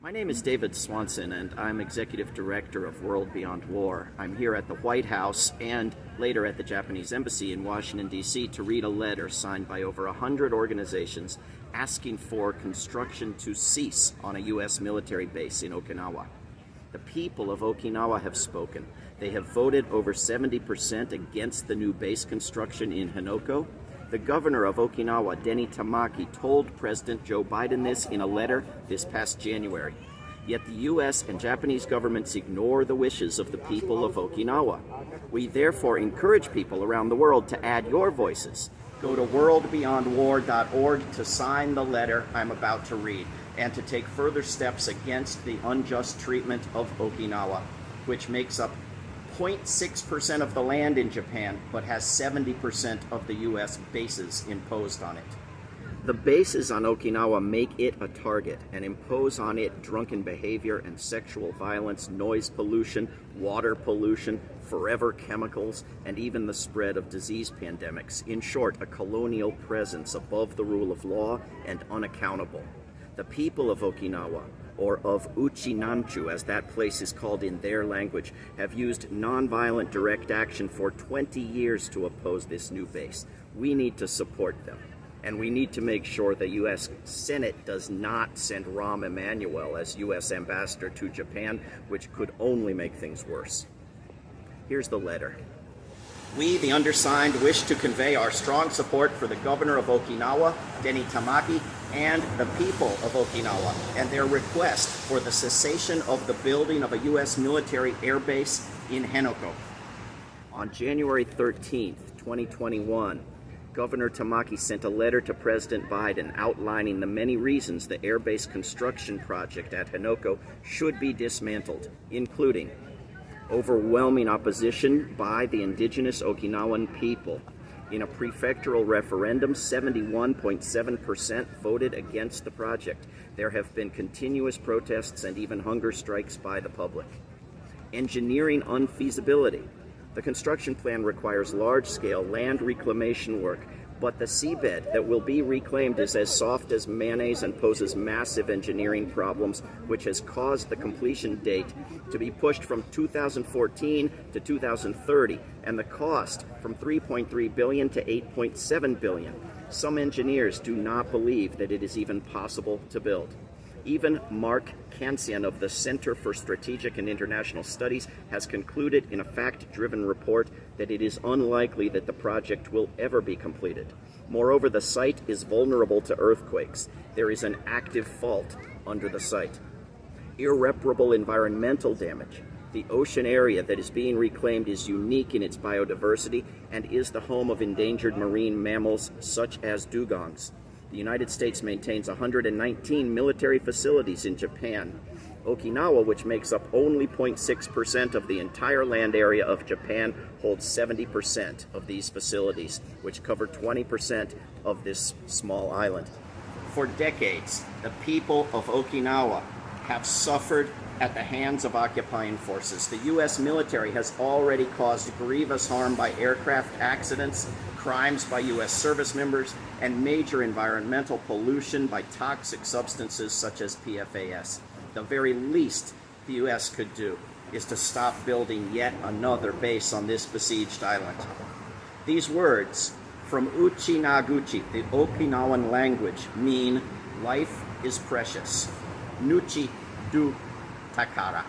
My name is David Swanson, and I'm Executive Director of World Beyond War. I'm here at the White House and later at the Japanese Embassy in Washington, D.C. to read a letter signed by over 100 organizations asking for construction to cease on a U.S. military base in Okinawa. The people of Okinawa have spoken. They have voted over 70% against the new base construction in Henoko. The governor of Okinawa, Denny Tamaki, told President Joe Biden this in a letter this past January. Yet the U.S. and Japanese governments ignore the wishes of the people of Okinawa. We therefore encourage people around the world to add your voices. Go to WorldBeyondWar.org to sign the letter I'm about to read and to take further steps against the unjust treatment of Okinawa, which makes up 0.6% of the land in Japan, but has 70% of the U.S. bases imposed on it. The bases on Okinawa make it a target and impose on it drunken behavior and sexual violence, noise pollution, water pollution, forever chemicals, and even the spread of disease pandemics. In short, a colonial presence above the rule of law and unaccountable. The people of Okinawa, or of Uchinanchu, as that place is called in their language, have used nonviolent direct action for 20 years to oppose this new base. We need to support them, and we need to make sure the U.S. Senate does not send Rahm Emanuel as U.S. ambassador to Japan, which could only make things worse. Here's the letter. We, the undersigned, wish to convey our strong support for the governor of Okinawa, Denny Tamaki, and the people of Okinawa, and their request for the cessation of the building of a U.S. military air base in Henoko. On January 13th, 2021, Governor Tamaki sent a letter to President Biden outlining the many reasons the air base construction project at Henoko should be dismantled, including overwhelming opposition by the indigenous Okinawan people. In a prefectural referendum, 71.7% voted against the project. There have been continuous protests and even hunger strikes by the public. Engineering unfeasibility. The construction plan requires large-scale land reclamation work, but the seabed that will be reclaimed is as soft as mayonnaise and poses massive engineering problems, which has caused the completion date to be pushed from 2014 to 2030, and the cost from $3.3 billion to $8.7 billion. Some engineers do not believe that it is even possible to build. Even Mark Kansian of the Center for Strategic and International Studies has concluded in a fact-driven report that it is unlikely that the project will ever be completed. Moreover, the site is vulnerable to earthquakes. There is an active fault under the site. Irreparable environmental damage. The ocean area that is being reclaimed is unique in its biodiversity and is the home of endangered marine mammals such as dugongs. The United States maintains 119 military facilities in Japan. Okinawa, which makes up only 0.6% of the entire land area of Japan, holds 70% of these facilities, which cover 20% of this small island. For decades, the people of Okinawa have suffered at the hands of occupying forces. The U.S. military has already caused grievous harm by aircraft accidents, crimes by U.S. service members, and major environmental pollution by toxic substances such as PFAS. The very least the U.S. could do is to stop building yet another base on this besieged island. These words from Uchinaguchi, the Okinawan language, mean life is precious. Nuchi du Takara.